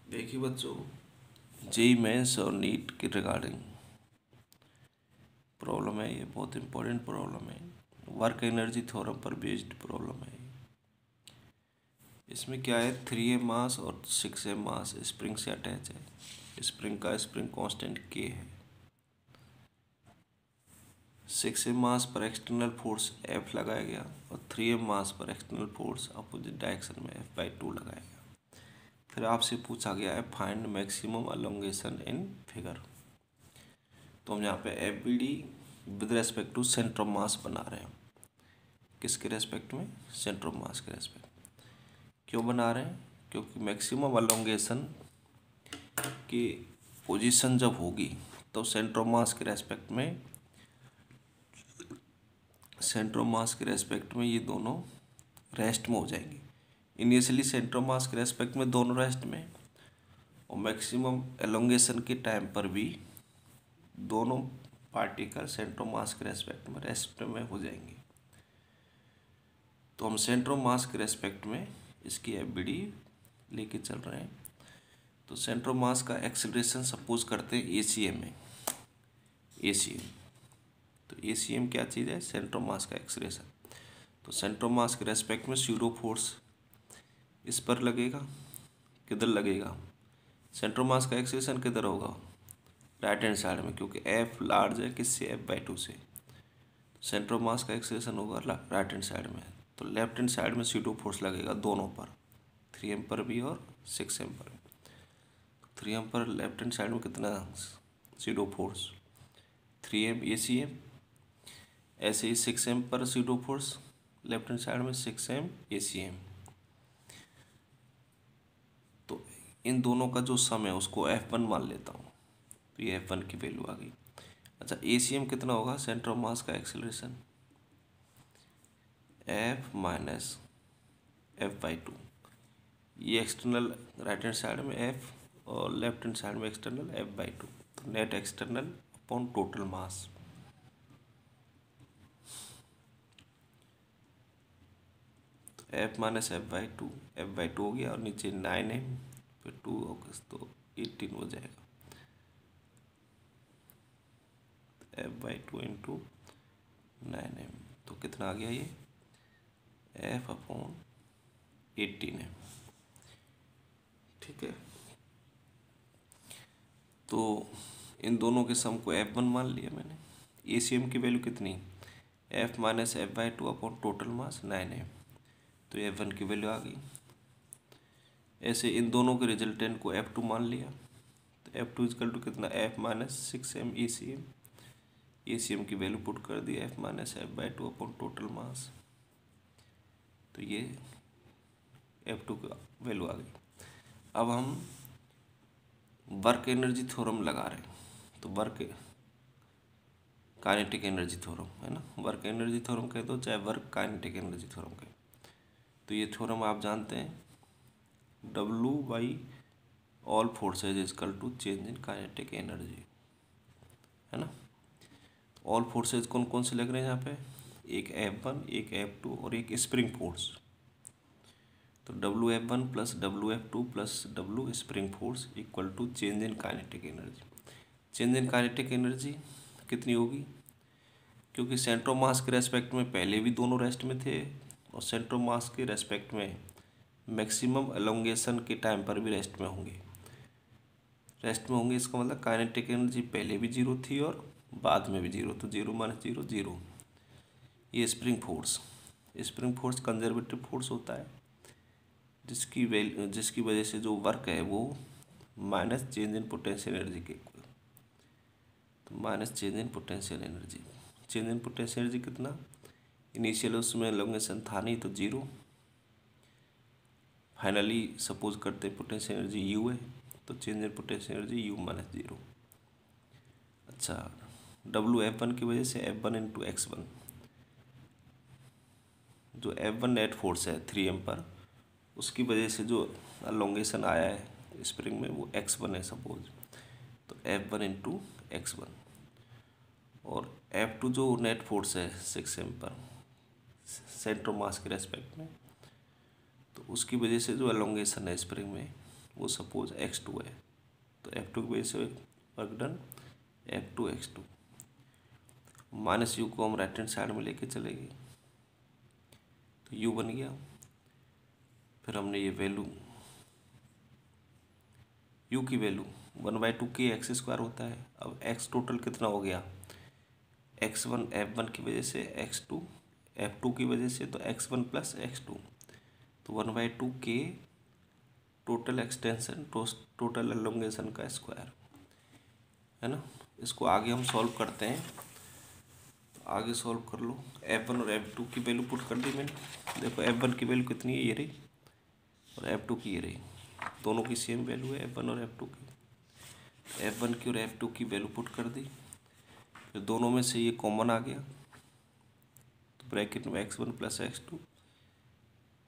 देखिए बच्चों, JEE mains और नीट के रिगार्डिंग प्रॉब्लम है। ये बहुत इम्पोर्टेंट प्रॉब्लम है। वर्क एनर्जी थ्योरम पर बेस्ड प्रॉब्लम है। इसमें क्या है, 3m मास और 6m मास स्प्रिंग से अटैच है। स्प्रिंग का स्प्रिंग कांस्टेंट k है। 6m मास पर एक्सटर्नल फोर्स F लगाया गया और 3m मास पर एक्सटर्नल फोर्स अपोजिट डायरेक्शन में F/2 लगाया गया। फिर आपसे पूछा गया है find maximum elongation in figure. तो हम यहाँ पे F B D with respect to centre of mass बना रहे हैं। किसके रेस्पेक्ट में? सेंटर ऑफ मास के रेस्पेक्ट। क्यों बना रहे हैं? क्योंकि मैक्सिमम एलोंगेशन की पोजीशन जब होगी तो सेंटर ऑफ मास के रेस्पेक्ट में ये दोनों रेस्ट में हो जाएंगे। इनिशियली सेंटर ऑफ मास के रेस्पेक्ट में दोनों रेस्ट में, और मैक्सिमम एलोंगेशन के टाइम पर भी दोनों पार्टिकल सेंटर ऑफ मास के रेस्पेक्ट में रेस्ट में हो जाएंगे। तो हम सेंटर ऑफ मास के रेस्पेक्ट में इसकी एफ बी डी लेके चल रहे हैं। तो सेंटर ऑफ मास का एक्सेलरेशन सपोज करते हैं ACM में। ACM, तो ACM क्या चीज़ है? सेंटर ऑफ मास का एक्सेलरेशन। तो सेंटर ऑफ मास के रेस्पेक्ट में स्यूडो फोर्स इस पर लगेगा। किधर लगेगा? सेंटर ऑफ मास का एक्सेलरेशन किधर होगा? राइट हैंड साइड में, क्योंकि F लार्ज है किससे? F/2 से। सेंटर ऑफ मास का एक्सेलरेशन होगा राइट हैंड साइड में। तो लेफ्ट हैंड साइड में स्यूडो फोर्स लगेगा दोनों पर, 3m पर भी और 6m पर भी। 3m पर लेफ्ट हैंड साइड में कितना स्यूडो फोर्स? 3m ACM। ऐसे ही 6m पर pseudo force left hand side में 6m ACM। तो इन दोनों का जो सम है उसको F1 मान लेता हूँ। तो ये F1 की वैल्यू आ गई। अच्छा, ACM कितना होगा? सेंटर ऑफ मास का एक्सेलरेशन F माइनस F/2। ये एक्सटर्नल राइट हैंड साइड में F और लेफ्ट हैंड साइड में एक्सटर्नल F/2। तो net external upon total mass. तो F माइनस F/2 हो गया और नीचे 9m फिर 2 होगा तो 18 हो जाएगा। F/2 इंटू 9m तो कितना आ गया? ये F/18m। ठीक है, तो इन दोनों के सम को F1 मान लिया मैंने। ACM की वैल्यू कितनी? F minus F/2 upon total mass 9m। तो F1 की वैल्यू आ गई। ऐसे इन दोनों के रिजल्टेंट को F2 मान लिया। तो F2 इजकल टू कितना? F minus 6m ACM। ACM की वैल्यू पुट कर दी F minus F/2 upon total mass. तो ये F2 का वैल्यू आ गई। अब हम वर्क एनर्जी थ्योरम लगा रहे हैं। तो वर्क काइनेटिक एनर्जी थ्योरम है ना, वर्क एनर्जी थ्योरम कह दो चाहे वर्क काइनेटिक एनर्जी थ्योरम कह। तो ये थ्योरम आप जानते हैं, W by all forces is equal to change in kinetic energy, है ना। ऑल फोर्सेज कौन कौन से लग रहे हैं यहाँ पे? एक F1, एक F2 और एक स्प्रिंग फोर्स। तो WF1 plus WF2 plus W spring force equal to change in kinetic energy. Change in kinetic energy कितनी होगी? क्योंकि सेंटर ऑफ मास के रेस्पेक्ट में पहले भी दोनों रेस्ट में थे और सेंटर ऑफ मास के रेस्पेक्ट में मैक्सिमम एलोंगेशन के टाइम पर भी रेस्ट में होंगे। इसका मतलब काइनेटिक एनर्जी पहले भी जीरो थी और बाद में भी जीरो। तो 0 माइनस 0 0। ये स्प्रिंग फोर्स कंजर्वेटिव फोर्स होता है, जिसकी वजह से जो वर्क है वो minus change in potential energy के इक्वल। तो minus change in potential energy. Change in potential energy कितना? इनिशियल उसमें एलोंगेशन था नहीं तो 0। फाइनली सपोज करते पोटेंशियल एनर्जी U है, तो change in potential energy U minus 0। अच्छा, WF1 की वजह से F1 इंटू X1, जो F1 नेट फोर्स है 3m पर, उसकी वजह से जो एलोंगेशन आया है स्प्रिंग में वो X1 है सपोज। तो F1 इंटू X1 और F2 जो नेट फोर्स है 6m पर सेंटर ऑफ मास के रेस्पेक्ट में, तो उसकी वजह से जो एलोंगेशन है स्प्रिंग में वो सपोज x2 है, तो F2 की वजह से work done F2 x2। Minus you को हम राइट हैंड साइड में लेके चलेंगे तो u बन गया। फिर हमने ये वैल्यू u की वैल्यू 1/2 x स्क्वायर होता है। अब x टोटल कितना हो गया, x1 F1 की वजह से, x2 F2 की वजह से, तो x1 प्लस x2, तो 1/2 टोटल एक्सटेंशन टोटल एलोंगेशन का स्क्वायर है ना। इसको आगे हम सॉल्व करते हैं, आगे सॉल्व कर लो। F1 और F2 की वैल्यू पुट कर दी मैंने। देखो F1 की वैल्यू कितनी है, ये रही, और F2 की ये रही, दोनों की सेम वैल्यू है F1 और F2 की। F1 की और F2 की वैल्यू पुट कर दी, फिर दोनों में से ये कॉमन आ गया, तो ब्रैकेट में x1 प्लस x2,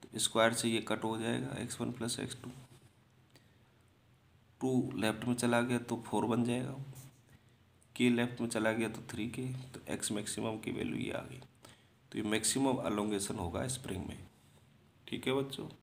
तो स्क्वायर से ये कट हो जाएगा, x1 प्लस x2, 2 लेफ्ट में चला गया तो 4 बन जाएगा, k लेफ्ट में चला गया तो 3k, तो x मैक्सिमम की वैल्यू ये आ गई। तो ये मैक्सिमम अलोंगेशन होगा स्प्रिंग में। ठीक है बच्चों।